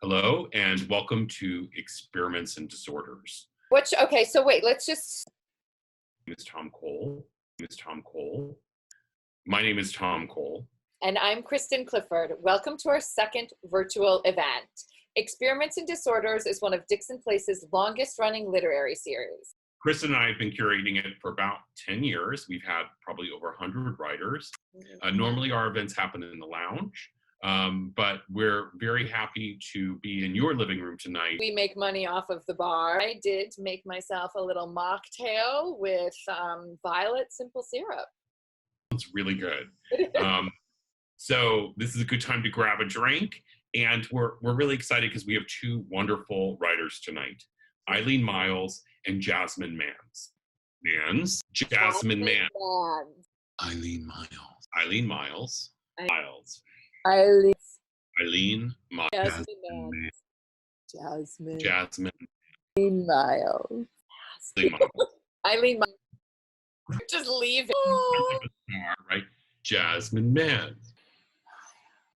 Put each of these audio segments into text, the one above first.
Hello and welcome to Experiments and Disorders. Okay, so wait, let's just... My name is Tom Cole. My name is Tom Cole. And I'm Christen Clifford. Welcome to our second virtual event. Experiments and Disorders is one of Dixon Place's longest running literary series. Christen and I have been curating it for about 10 years. We've had probably over 100 writers. Normally our events happen in the lounge. But we're very happy to be in your living room tonight. We make money off of the bar. I did make myself a little mocktail with violet simple syrup. It's really good. So this is a good time to grab a drink. And we're really excited because we have two wonderful writers tonight, Eileen Myles and Jasmine Mans. Jasmine Mans. Eileen Myles. Eileen Myles. Eileen Myles. Jasmine Myles. Eileen Myles. Just leave it. Right? Jasmine Mans.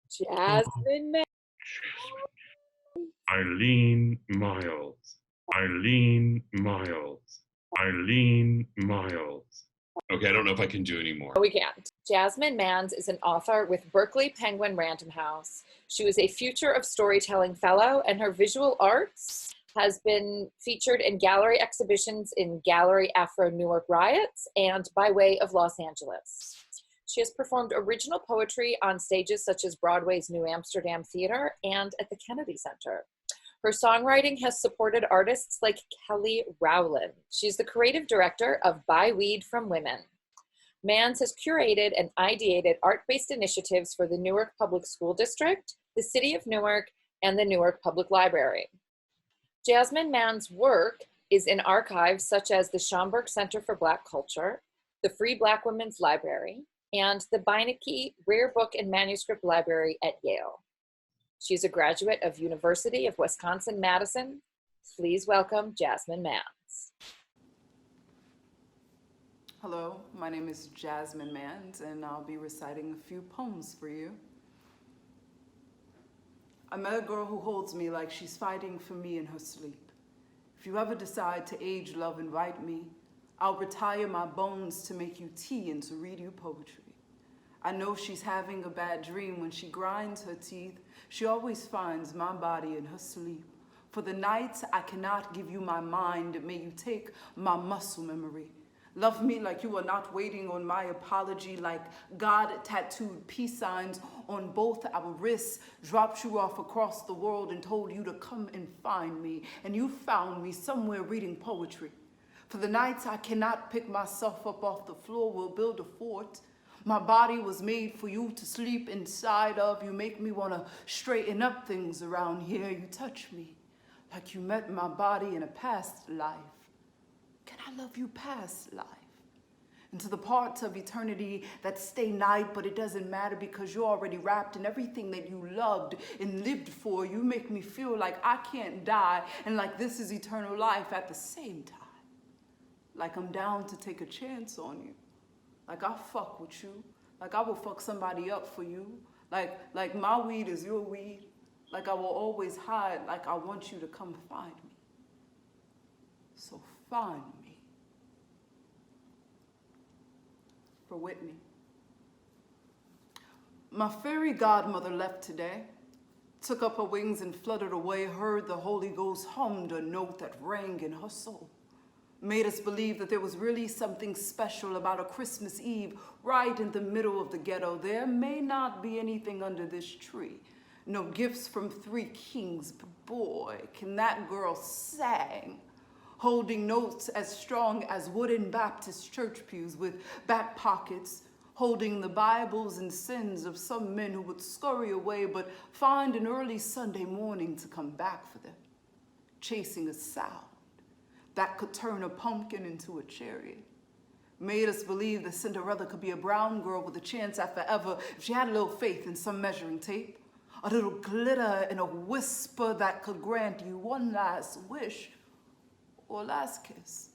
Jasmine Mans. Eileen Myles. Eileen Myles. Eileen Myles. Okay, I don't know if I can do any more. We can't. Jasmine Mans is an author with Berkley Penguin Random House. She was a Future of Storytelling Fellow, and her visual arts has been featured in gallery exhibitions in Gallery Aferro Newark Riots and by way of Los Angeles. She has performed original poetry on stages such as Broadway's New Amsterdam Theater and at the Kennedy Center. Her songwriting has supported artists like Kelly Rowland. She's the creative director of Buy Weed from Women. Mans has curated and ideated art-based initiatives for the Newark Public School District, the City of Newark, and the Newark Public Library. Jasmine Mans' work is in archives such as the Schomburg Center for Black Culture, the Free Black Women's Library, and the Beinecke Rare Book and Manuscript Library at Yale. She's a graduate of University of Wisconsin Madison. Please welcome Jasmine Mans. Hello, my name is Jasmine Mans, and I'll be reciting a few poems for you. I met a girl who holds me like she's fighting for me in her sleep. If you ever decide to age, love, and write me, I'll retire my bones to make you tea and to read you poetry. I know she's having a bad dream when she grinds her teeth. She always finds my body in her sleep. For the nights I cannot give you my mind, may you take my muscle memory. Love me like you are not waiting on my apology, like God tattooed peace signs on both our wrists, dropped you off across the world and told you to come and find me. And you found me somewhere reading poetry. For the nights I cannot pick myself up off the floor, we'll build a fort. My body was made for you to sleep inside of. You make me want to straighten up things around here. You touch me like you met my body in a past life. Can I love you past life? Into the parts of eternity that stay night, but it doesn't matter because you're already wrapped in everything that you loved and lived for. You make me feel like I can't die and like this is eternal life at the same time. Like I'm down to take a chance on you. Like I'll fuck with you. Like I will fuck somebody up for you. Like my weed is your weed. Like I will always hide. Like I want you to come find me. So find me. For Whitney. My fairy godmother left today. Took up her wings and fluttered away. Heard the Holy Ghost hummed a note that rang in her soul. Made us believe that there was really something special about a Christmas Eve right in the middle of the ghetto. There may not be anything under this tree. No gifts from three kings, but boy, can that girl sang. Holding notes as strong as wooden Baptist church pews with back pockets, holding the Bibles and sins of some men who would scurry away but find an early Sunday morning to come back for them, chasing a sound that could turn a pumpkin into a chariot. Made us believe that Cinderella could be a brown girl with a chance at forever if she had a little faith in some measuring tape, a little glitter and a whisper that could grant you one last wish or last kiss.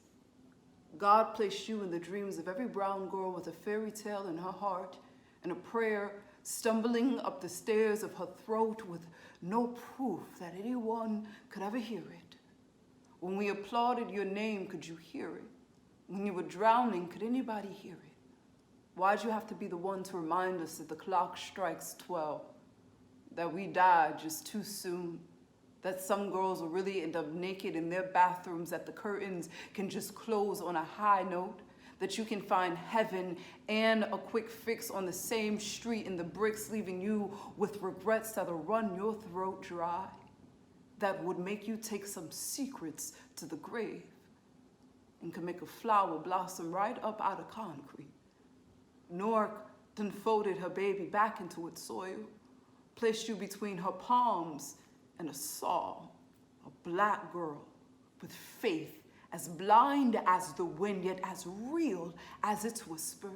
God placed you in the dreams of every brown girl with a fairy tale in her heart and a prayer stumbling up the stairs of her throat with no proof that anyone could ever hear it. When we applauded your name, could you hear it? When you were drowning, could anybody hear it? Why'd you have to be the one to remind us that the clock strikes 12? That we died just too soon? That some girls will really end up naked in their bathrooms, that the curtains can just close on a high note? That you can find heaven and a quick fix on the same street in the bricks, leaving you with regrets that'll run your throat dry? That would make you take some secrets to the grave and can make a flower blossom right up out of concrete. Newark then folded her baby back into its soil, placed you between her palms and a saw, a black girl with faith, as blind as the wind, yet as real as its whisper,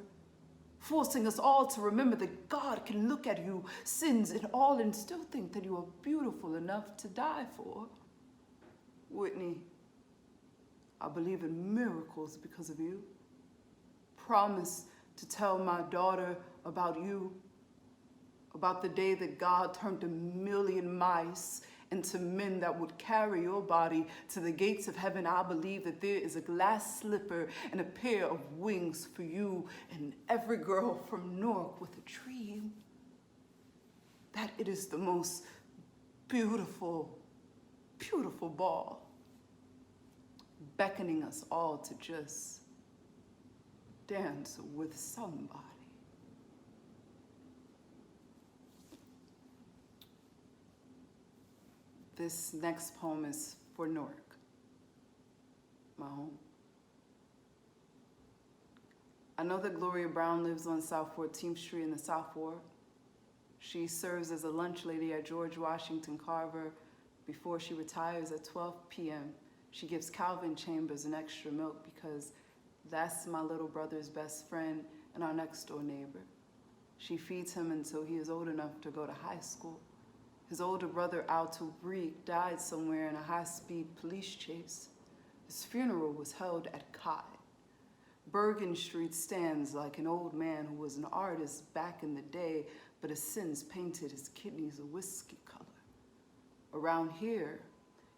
forcing us all to remember that God can look at you, sins and all, and still think that you are beautiful enough to die for. Whitney, I believe in miracles because of you. Promise to tell my daughter about you, about the day that God turned 1,000,000 mice into men that would carry your body to the gates of heaven. I believe that there is a glass slipper and a pair of wings for you and every girl from Newark with a dream. That it is the most beautiful, beautiful ball, beckoning us all to just dance with somebody. This next poem is for Newark, my home. I know that Gloria Brown lives on South 14th Street in the South Ward. She serves as a lunch lady at George Washington Carver before she retires at 12 p.m. She gives Calvin Chambers an extra milk because that's my little brother's best friend and our next door neighbor. She feeds him until he is old enough to go to high school. His older brother, Alto Breek, died somewhere in a high-speed police chase. His funeral was held at Kai. Bergen Street stands like an old man who was an artist back in the day, but has since painted his kidneys a whiskey color. Around here,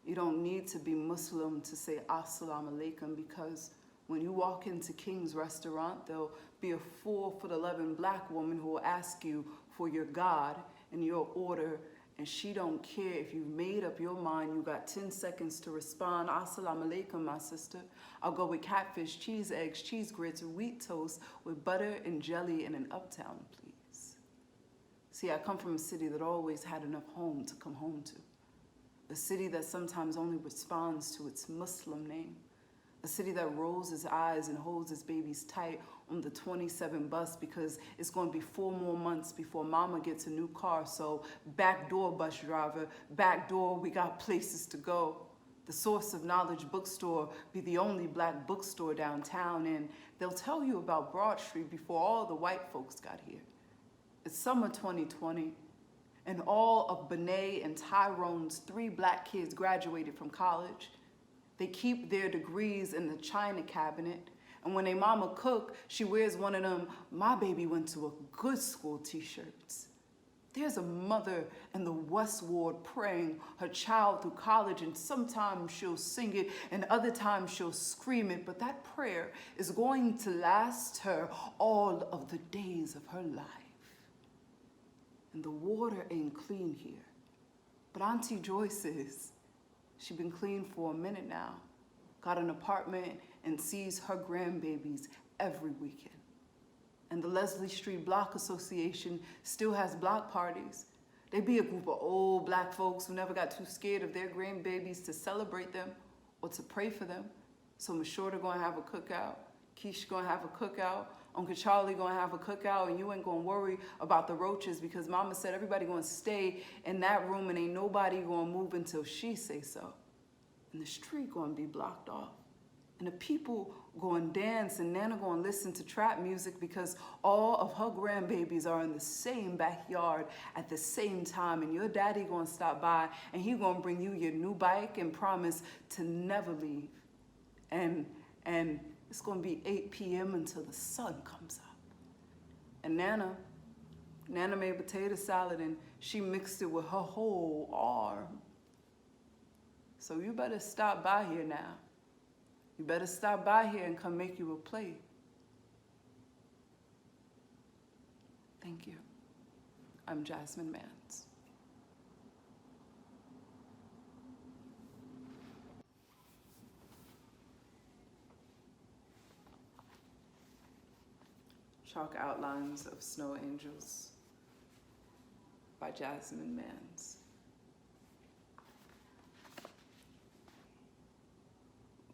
you don't need to be Muslim to say Assalamu alaikum, because when you walk into King's restaurant, there'll be a 4'11" black woman who will ask you for your God and your order, and she don't care if you've made up your mind. You got 10 seconds to respond. Assalamu alaikum, my sister. I'll go with catfish, cheese eggs, cheese grits, or wheat toast with butter and jelly and an uptown, please. See, I come from a city that always had enough home to come home to. A city that sometimes only responds to its Muslim name. A city that rolls its eyes and holds its babies tight on the 27 bus because it's going to be 4 more months before mama gets a new car. So back door, bus driver, back door, we got places to go. The Source of Knowledge bookstore be the only black bookstore downtown, and they'll tell you about Broad Street before all the white folks got here. It's summer 2020, and all of Beinecke and Tyrone's 3 black kids graduated from college. They keep their degrees in the china cabinet, and when their mama cook, she wears one of them "my baby went to a good school" t-shirts. There's a mother in the West Ward praying her child through college, and sometimes she'll sing it and other times she'll scream it, but that prayer is going to last her all of the days of her life. And the water ain't clean here, but Auntie Joyce is. She's been clean for a minute now, got an apartment and sees her grandbabies every weekend. And the Leslie Street Block Association still has block parties. They be a group of old black folks who never got too scared of their grandbabies to celebrate them or to pray for them. So Miss Shorter gonna have a cookout, Keisha gonna have a cookout, Uncle Charlie gonna have a cookout, and you ain't gonna worry about the roaches because mama said everybody gonna stay in that room and ain't nobody gonna move until she say so. And the street gonna be blocked off. And the people gonna dance, and Nana gonna listen to trap music because all of her grandbabies are in the same backyard at the same time, and your daddy gonna stop by and he gonna bring you your new bike and promise to never leave. And it's gonna be 8 p.m. until the sun comes up. And Nana Nana made potato salad and she mixed it with her whole arm. So you better stop by here now. You better stop by here and come make you a plate. Thank you. I'm Jasmine Mans. Chalk Outlines of Snow Angels by Jasmine Mans.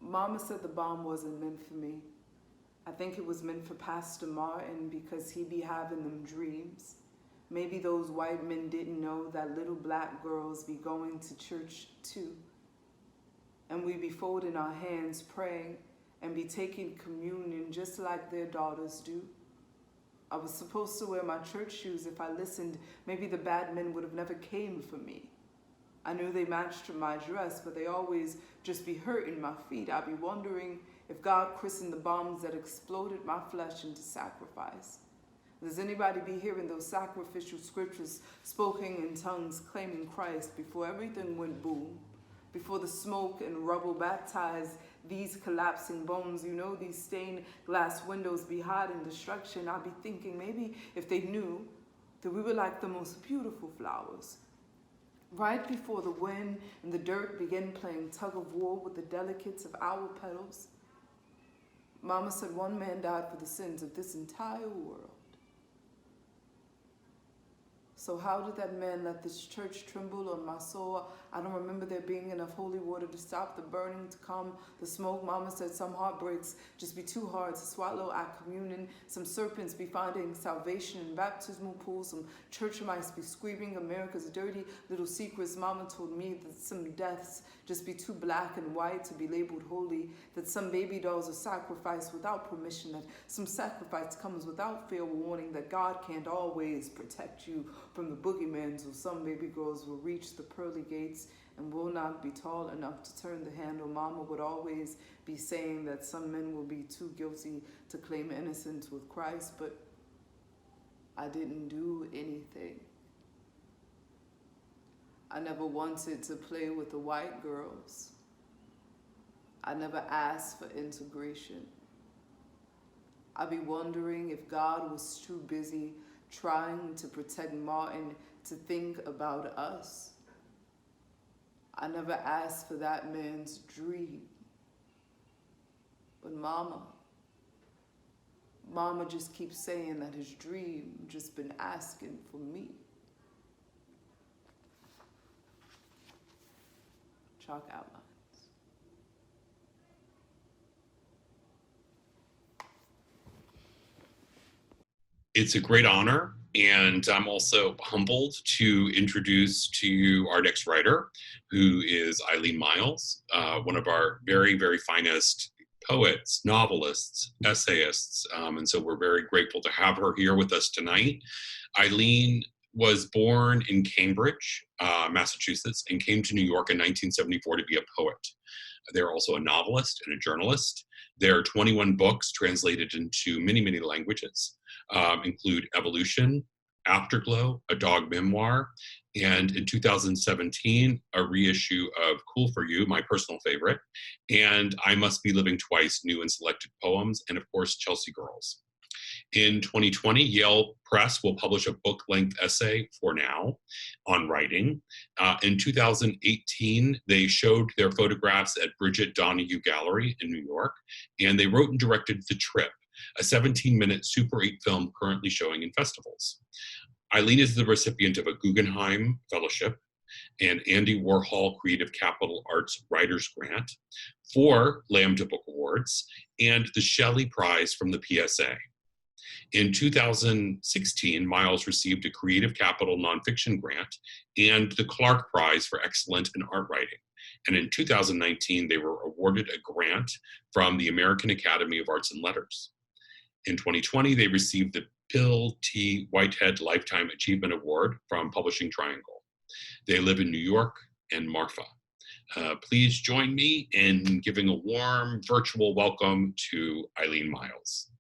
Mama said the bomb wasn't meant for me. I think it was meant for Pastor Martin because he be having them dreams. Maybe those white men didn't know that little black girls be going to church too. And we be folding our hands praying and be taking communion just like their daughters do. I was supposed to wear my church shoes. If I listened, maybe the bad men would have never came for me. I knew they matched my dress, but they always just be hurting my feet. I'd be wondering if God christened the bombs that exploded my flesh into sacrifice. Does anybody be hearing those sacrificial scriptures spoken in tongues claiming Christ before everything went boom? Before the smoke and rubble baptized these collapsing bones, you know, these stained glass windows be hiding destruction. I'd be thinking maybe if they knew that we were like the most beautiful flowers. Right before the wind and the dirt began playing tug of war with the delicates of our petals, Mama said one man died for the sins of this entire world. So how did that man let this church tremble on my soul? I don't remember there being enough holy water to stop the burning, to calm the smoke. Mama said some heartbreaks just be too hard to swallow at communion. Some serpents be finding salvation in baptismal pools. Some church mice be screaming America's dirty little secrets. Mama told me that some deaths just be too black and white to be labeled holy. That some baby dolls are sacrificed without permission. That some sacrifice comes without fair warning. That God can't always protect you from the boogeyman, so some baby girls will reach the pearly gates and will not be tall enough to turn the handle. Mama would always be saying that some men will be too guilty to claim innocence with Christ, but I didn't do anything. I never wanted to play with the white girls. I never asked for integration. I'd be wondering if God was too busy trying to protect Martin to think about us. I never asked for that man's dream. But Mama just keeps saying that his dream just been asking for me. Chalk Outlines. It's a great honor, and I'm also humbled to introduce to you our next writer, who is Eileen Myles, one of our very, very finest poets, novelists, essayists, and so we're very grateful to have her here with us tonight. Eileen was born in Cambridge, Massachusetts, and came to New York in 1974 to be a poet. They're also a novelist and a journalist. There are 21 books translated into many, many languages. Include Evolution, Afterglow, a dog memoir, and in 2017, a reissue of Cool for You, my personal favorite, and I Must Be Living Twice, new and selected poems, and of course, Chelsea Girls. In 2020, Yale Press will publish a book-length essay, For Now, on writing. In 2018, they showed their photographs at Bridget Donahue Gallery in New York, and they wrote and directed The Trip, a 17-minute Super 8 film currently showing in festivals. Eileen is the recipient of a Guggenheim Fellowship, an Andy Warhol Creative Capital Arts Writers Grant, 4 Lambda Book Awards, and the Shelley Prize from the PSA. In 2016, Myles received a Creative Capital Nonfiction Grant and the Clark Prize for Excellence in Art Writing. And in 2019, they were awarded a grant from the American Academy of Arts and Letters. In 2020, they received the Bill T. Whitehead Lifetime Achievement Award from Publishing Triangle. They live in New York and Marfa. Please join me in giving a warm virtual welcome to Eileen Myles.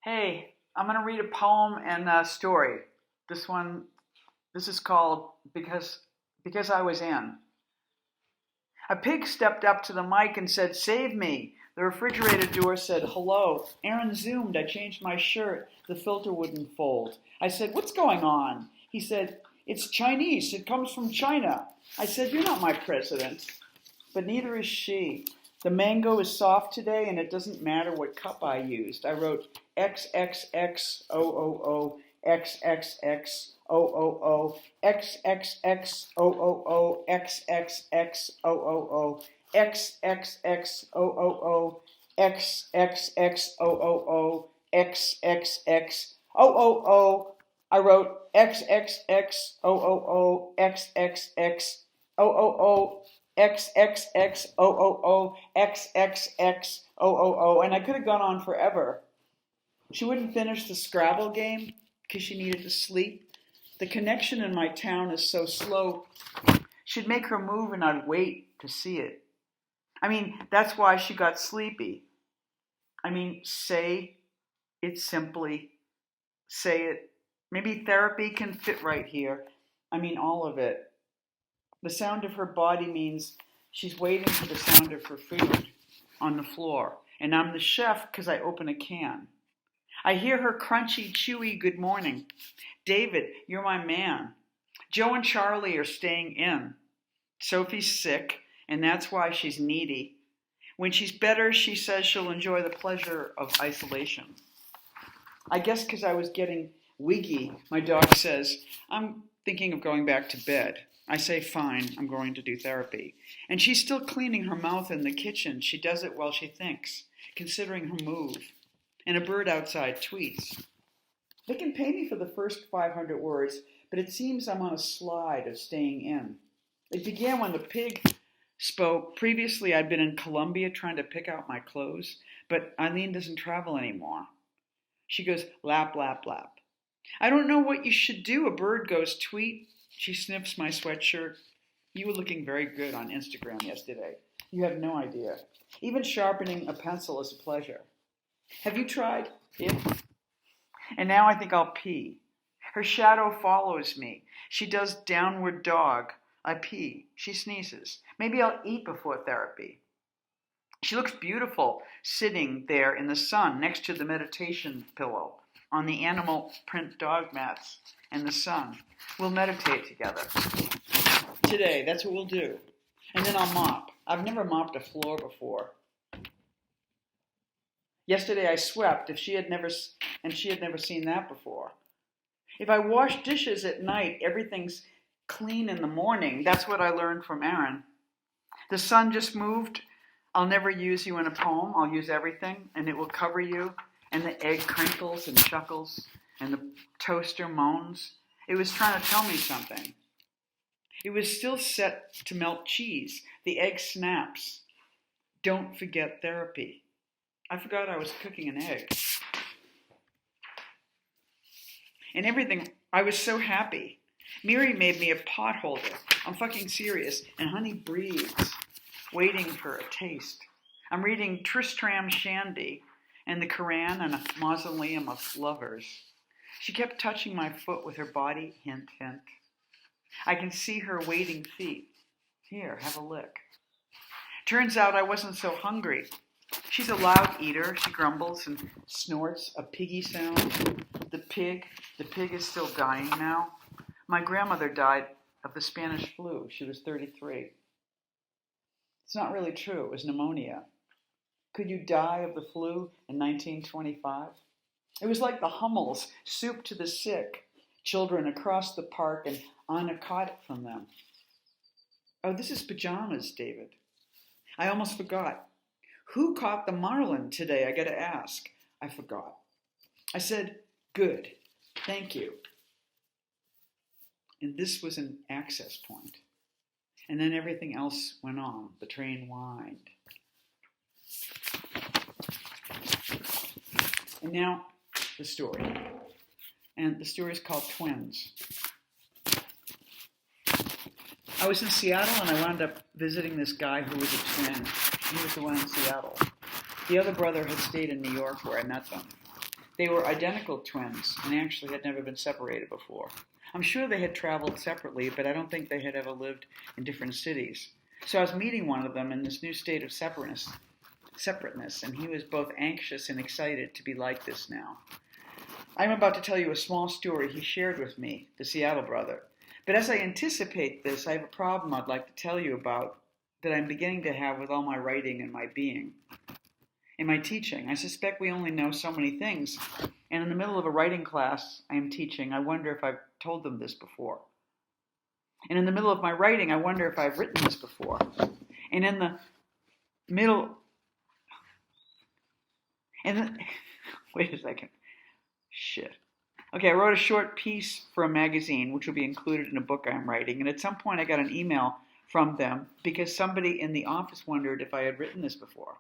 Hey, I'm going to read a poem and a story. This is called Because I Was In. A pig stepped up to the mic and said, "Save me." The refrigerator door said, "Hello." Aaron zoomed. I changed my shirt. The filter wouldn't fold. I said, "What's going on?" He said, "It's Chinese. It comes from China." I said, "You're not my president." But neither is she. The mango is soft today, and it doesn't matter what cup I used. I wrote XXXOOO, XXXOOO, XXXOOO, XXXOOO, XXXOOO, XXXOOO, XXXOOO. I wrote XXXOOO, XXXOOO, XXXOOO, XXXOOO, and I could have gone on forever. She wouldn't finish the Scrabble game because she needed to sleep. The connection in my town is so slow. She'd make her move and I'd wait to see it. That's why she got sleepy. Say it simply. Say it. Maybe therapy can fit right here. All of it. The sound of her body means she's waiting for the sound of her food on the floor. And I'm the chef because I open a can. I hear her crunchy, chewy good morning. David, you're my man. Joe and Charlie are staying in. Sophie's sick, and that's why she's needy. When she's better, she says she'll enjoy the pleasure of isolation. I guess because I was getting wiggy, my dog says, "I'm thinking of going back to bed." I say, "Fine, I'm going to do therapy." And she's still cleaning her mouth in the kitchen. She does it while she thinks, considering her move. And a bird outside tweets. They can pay me for the first 500 words, but it seems I'm on a slide of staying in. It began when the pig spoke. Previously, I'd been in Colombia trying to pick out my clothes, but Eileen doesn't travel anymore. She goes, lap, lap, lap. I don't know what you should do. A bird goes tweet. She sniffs my sweatshirt. You were looking very good on Instagram yesterday. You have no idea. Even sharpening a pencil is a pleasure. Have you tried it? And now I think I'll pee. Her shadow follows me. She does downward dog. I pee. She sneezes. Maybe I'll eat before therapy. She looks beautiful sitting there in the sun next to the meditation pillow on the animal print dog mats and the sun. We'll meditate together. Today, that's what we'll do. And then I'll mop. I've never mopped a floor before. Yesterday I swept, she had never seen that before. If I wash dishes at night, everything's clean in the morning. That's what I learned from Aaron. The sun just moved. I'll never use you in a poem. I'll use everything, and it will cover you. And the egg crinkles and chuckles, and the toaster moans. It was trying to tell me something. It was still set to melt cheese. The egg snaps. Don't forget therapy. I forgot I was cooking an egg. And everything, I was so happy. Miri made me a pot holder. I'm fucking serious. And honey breathes, waiting for a taste. I'm reading Tristram Shandy and the Quran and a mausoleum of lovers. She kept touching my foot with her body, hint, hint. I can see her waiting feet. Here, have a lick. Turns out I wasn't so hungry. She's a loud eater. She grumbles and snorts a piggy sound. The pig is still dying now. My grandmother died of the Spanish flu. She was 33. It's not really true. It was pneumonia. Could you die of the flu in 1925? It was like the Hummels, soup to the sick. Children across the park, and Anna caught it from them. Oh, this is pajamas, David. I almost forgot. Who caught the marlin today? I gotta ask. I forgot. I said, good, thank you. And this was an access point. And then everything else went on. The train whined. And now, the story. And the story is called Twins. I was in Seattle and I wound up visiting this guy who was a twin. He was the one in Seattle. The other brother had stayed in New York where I met them. They were identical twins and actually had never been separated before. I'm sure they had traveled separately, but I don't think they had ever lived in different cities. So I was meeting one of them in this new state of separateness, and he was both anxious and excited to be like this now. I'm about to tell you a small story he shared with me, the Seattle brother. But as I anticipate this, I have a problem I'd like to tell you about that I'm beginning to have with all my writing and my being. In my teaching, I suspect we only know so many things, and in the middle of a writing class I am teaching, I wonder if I've told them this before. And in the middle of my writing, I wonder if I've written this before. And in the middle... Wait a second. Shit. Okay, I wrote a short piece for a magazine, which will be included in a book I'm writing, and at some point I got an email from them because somebody in the office wondered if I had written this before.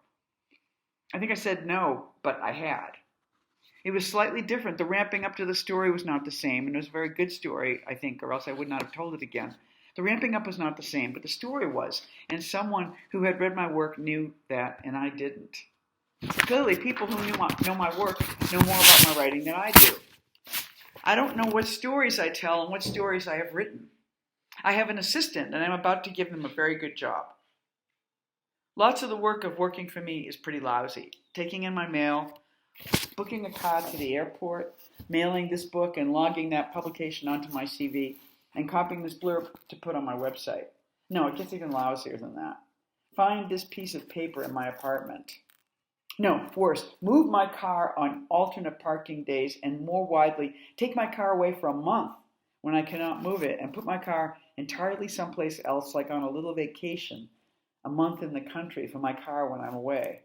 I think I said no, but I had. It was slightly different. The ramping up to the story was not the same, and it was a very good story, I think, or else I would not have told it again. The ramping up was not the same, but the story was, and someone who had read my work knew that, and I didn't. Clearly, people who know my work know more about my writing than I do. I don't know what stories I tell and what stories I have written. I have an assistant, and I'm about to give them a very good job. Lots of the work of working for me is pretty lousy. Taking in my mail, booking a car to the airport, mailing this book and logging that publication onto my CV, and copying this blurb to put on my website. No, it gets even lousier than that. Find this piece of paper in my apartment. No, worse, move my car on alternate parking days, and more widely, take my car away for a month when I cannot move it, and put my car entirely someplace else, like on a little vacation, a month in the country for my car when I'm away.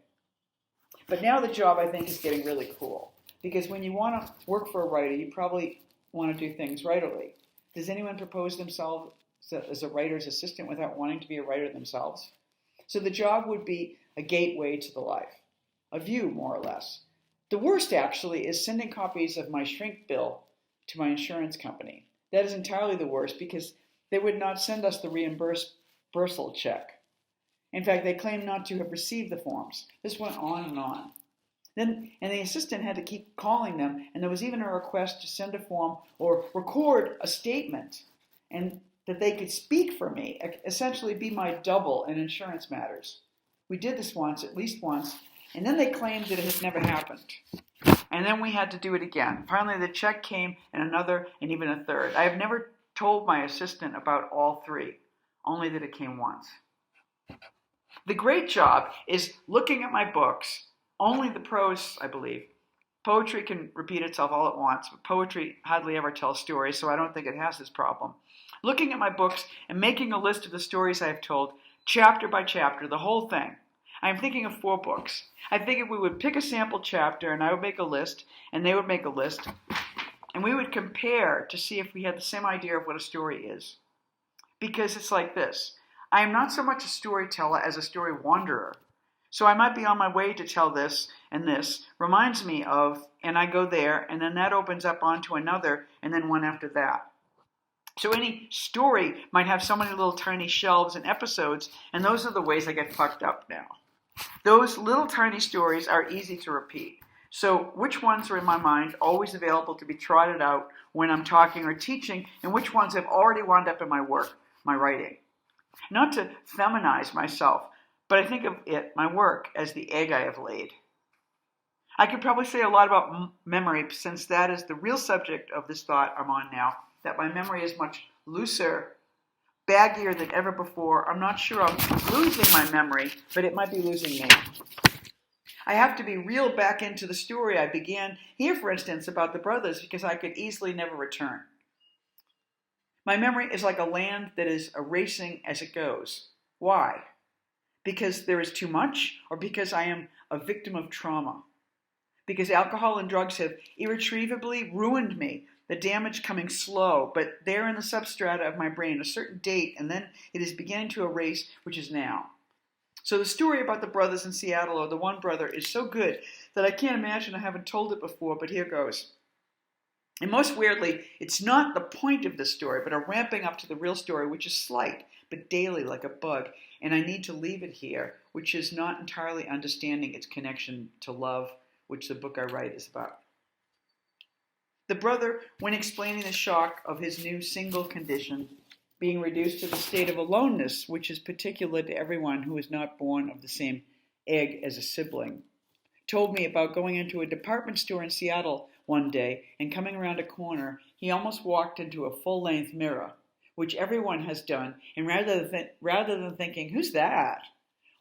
But now the job, I think, is getting really cool. Because when you want to work for a writer, you probably want to do things rightly. Does anyone propose themselves as a writer's assistant without wanting to be a writer themselves? So the job would be a gateway to the life. A view, more or less. The worst, actually, is sending copies of my shrink bill to my insurance company. That is entirely the worst because they would not send us the reimbursal check. In fact, they claimed not to have received the forms. This went on and on. And the assistant had to keep calling them, and there was even a request to send a form or record a statement and that they could speak for me, essentially be my double in insurance matters. We did this once, at least once, and then they claimed that it had never happened. And then we had to do it again. Finally, the check came, and another, and even a third. I have never told my assistant about all three, only that it came once. The great job is looking at my books, only the prose, I believe. Poetry can repeat itself all at once, but poetry hardly ever tells stories, so I don't think it has this problem. Looking at my books and making a list of the stories I have told, chapter by chapter, the whole thing. I am thinking of 4 books. I figured we would pick a sample chapter, and I would make a list, and they would make a list, and we would compare to see if we had the same idea of what a story is. Because it's like this. I am not so much a storyteller as a story wanderer. So I might be on my way to tell this, and this reminds me of, and I go there, and then that opens up onto another, and then one after that. So any story might have so many little tiny shelves and episodes, and those are the ways I get fucked up now. Those little tiny stories are easy to repeat. So which ones are in my mind, always available to be trotted out when I'm talking or teaching, and which ones have already wound up in my work, my writing? Not to feminize myself, but I think of it, my work, as the egg I have laid. I could probably say a lot about memory, since that is the real subject of this thought I'm on now, that my memory is much looser, baggier than ever before. I'm not sure I'm losing my memory, but it might be losing me. I have to be reeled back into the story I began here, for instance, about the brothers, because I could easily never return. My memory is like a land that is erasing as it goes. Why? Because there is too much, or because I am a victim of trauma? Because alcohol and drugs have irretrievably ruined me, the damage coming slow, but there in the substrata of my brain, a certain date, and then it is beginning to erase, which is now. So the story about the brothers in Seattle, or the one brother, is so good that I can't imagine I haven't told it before, but here goes. And most weirdly, it's not the point of the story, but a ramping up to the real story, which is slight, but daily like a bug, and I need to leave it here, which is not entirely understanding its connection to love, which the book I write is about. The brother, when explaining the shock of his new single condition, being reduced to the state of aloneness, which is particular to everyone who is not born of the same egg as a sibling, told me about going into a department store in Seattle one day and coming around a corner, he almost walked into a full-length mirror, which everyone has done, and rather than thinking, who's that?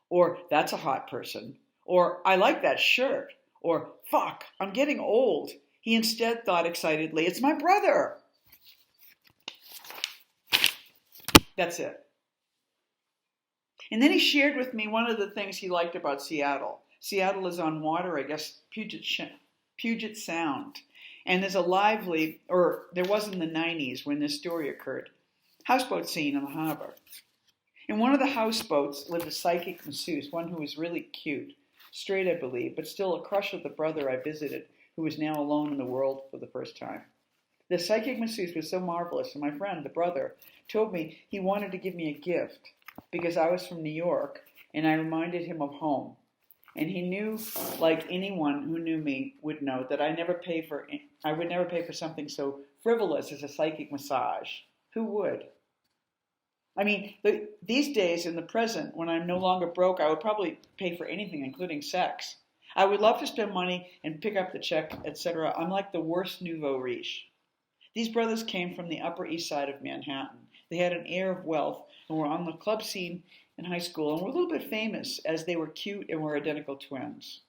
Or, that's a hot person. Or, I like that shirt. Or, fuck, I'm getting old. He instead thought excitedly, it's my brother. That's it. And then he shared with me one of the things he liked about Seattle. Seattle is on water, I guess, Puget Sound. And there's a lively, or there was in the 90s when this story occurred, houseboat scene in the harbor. In one of the houseboats lived a psychic masseuse, one who was really cute, straight I believe, but still a crush of the brother I visited, who was now alone in the world for the first time. The psychic masseuse was so marvelous, and my friend, the brother, told me he wanted to give me a gift because I was from New York, and I reminded him of home. And he knew, like anyone who knew me would know, that I would never pay for something so frivolous as a psychic massage. Who would? I mean, these days in the present, when I'm no longer broke, I would probably pay for anything, including sex. I would love to spend money and pick up the check, etc. I'm like the worst nouveau riche. These brothers came from the Upper East Side of Manhattan. They had an air of wealth and were on the club scene in high school and were a little bit famous as they were cute and were identical twins.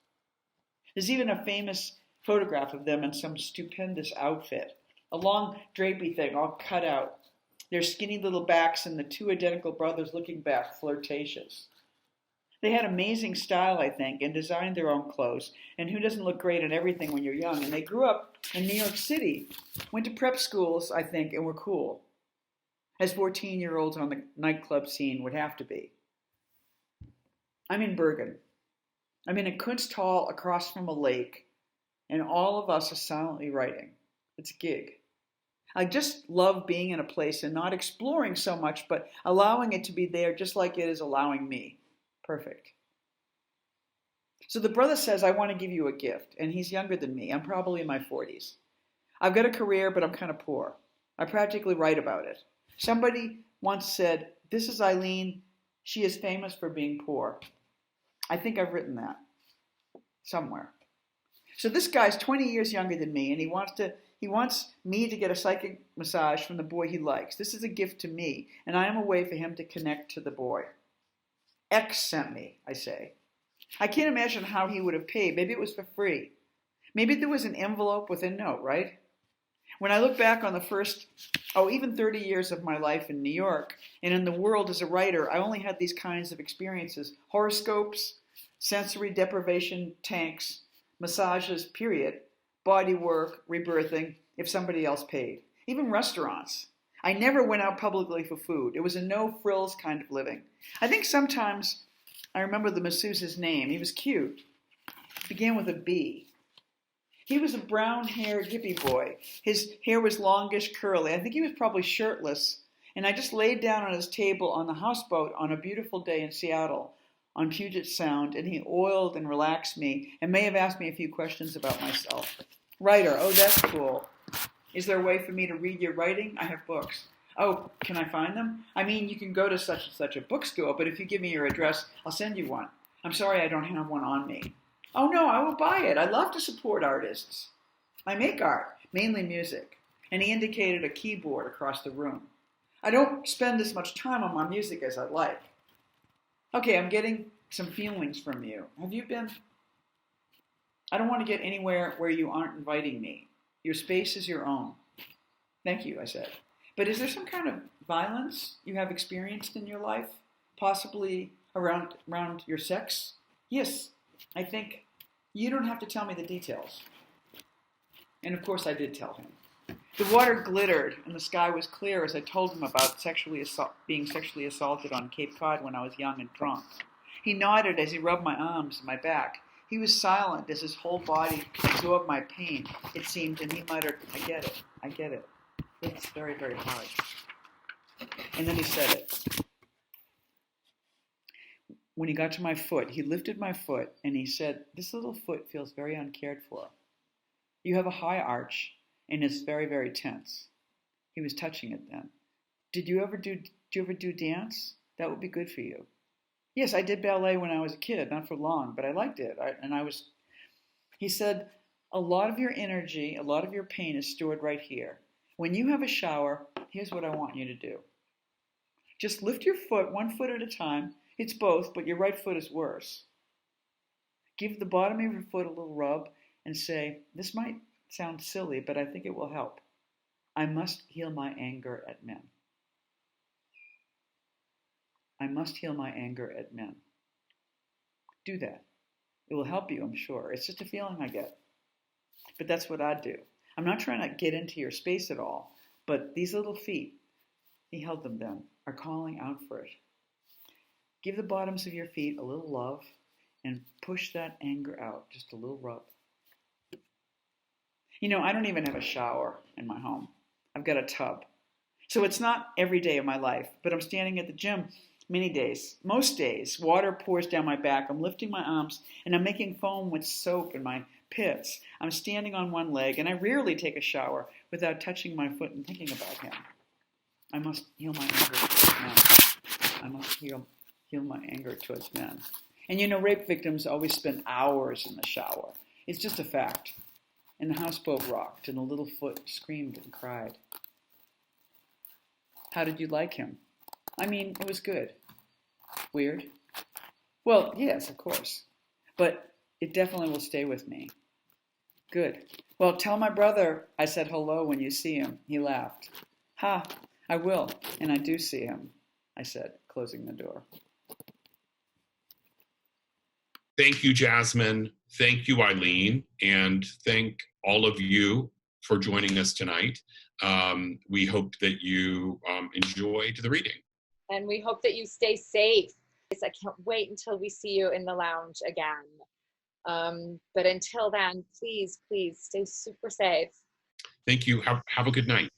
There's even a famous photograph of them in some stupendous outfit, a long drapey thing all cut out, their skinny little backs and the two identical brothers looking back, flirtatious. They had amazing style, I think, and designed their own clothes. And who doesn't look great in everything when you're young? And they grew up in New York City, went to prep schools, I think, and were cool, as 14-year-olds on the nightclub scene would have to be. I'm in Bergen. I'm in a Kunsthal across from a lake, and all of us are silently writing. It's a gig. I just love being in a place and not exploring so much, but allowing it to be there just like it is allowing me. Perfect. So the brother says, I want to give you a gift, and he's younger than me. I'm probably in my 40s. I've got a career, but I'm kind of poor. I practically write about it. Somebody once said, this is Eileen. She is famous for being poor. I think I've written that somewhere. So this guy's 20 years younger than me, and he wants me to get a psychic massage from the boy he likes. This is a gift to me, and I am a way for him to connect to the boy. X sent me, I say. I can't imagine how he would have paid. Maybe it was for free. Maybe there was an envelope with a note, right? When I look back on the first, even 30 years of my life in New York and in the world as a writer, I only had these kinds of experiences. Horoscopes, sensory deprivation tanks, massages, period, body work, rebirthing, if somebody else paid. Even restaurants. I never went out publicly for food. It was a no-frills kind of living. I think sometimes I remember the masseuse's name. He was cute. It began with a B. He was a brown-haired hippie boy. His hair was longish, curly. I think he was probably shirtless. And I just laid down on his table on the houseboat on a beautiful day in Seattle on Puget Sound, and he oiled and relaxed me and may have asked me a few questions about myself. Writer, that's cool. Is there a way for me to read your writing? I have books. Oh, can I find them? I mean, you can go to such and such a bookstore, but if you give me your address, I'll send you one. I'm sorry I don't have one on me. Oh no, I will buy it. I love to support artists. I make art, mainly music. And he indicated a keyboard across the room. I don't spend as much time on my music as I'd like. Okay, I'm getting some feelings from you. Have you been? I don't want to get anywhere where you aren't inviting me. Your space is your own. Thank you, I said. But is there some kind of violence you have experienced in your life? Possibly around your sex? Yes, I think. You don't have to tell me the details. And of course I did tell him. The water glittered and the sky was clear as I told him about being sexually assaulted on Cape Cod when I was young and drunk. He nodded as he rubbed my arms and my back. He was silent as his whole body absorbed my pain, it seemed, and he muttered, I get it. It's very, very hard. And then he said it. When he got to my foot, he lifted my foot and he said, this little foot feels very uncared for. You have a high arch, and it's very, very tense. He was touching it then. Did you ever do dance? That would be good for you. Yes, I did ballet when I was a kid, not for long, but I liked it. He said, a lot of your energy, a lot of your pain is stored right here. When you have a shower, here's what I want you to do. Just lift your foot, 1 foot at a time. It's both, but your right foot is worse. Give the bottom of your foot a little rub and say, this might sound silly, but I think it will help. I must heal my anger at men. I must heal my anger at men. Do that. It will help you, I'm sure. It's just a feeling I get. But that's what I'd do. I'm not trying to get into your space at all, but these little feet, he held them then, are calling out for it. Give the bottoms of your feet a little love and push that anger out, just a little rub. You know, I don't even have a shower in my home. I've got a tub. So it's not every day of my life, but I'm standing at the gym many days. Most days, water pours down my back. I'm lifting my arms, and I'm making foam with soap in my pits. I'm standing on one leg, and I rarely take a shower without touching my foot and thinking about him. I must heal my anger towards men. I must heal my anger towards men. And you know, rape victims always spend hours in the shower. It's just a fact. And the houseboat rocked, and a little foot screamed and cried. How did you like him? I mean, it was good. Weird? Well, yes, of course. But it definitely will stay with me. Good. Well, tell my brother I said hello when you see him. He laughed. Ha, I will, and I do see him, I said, closing the door. Thank you, Jasmine. Thank you, Eileen. And thank all of you for joining us tonight. We hope that you enjoyed the reading. And we hope that you stay safe. I can't wait until we see you in the lounge again. But until then, please stay super safe. Thank you. Have a good night.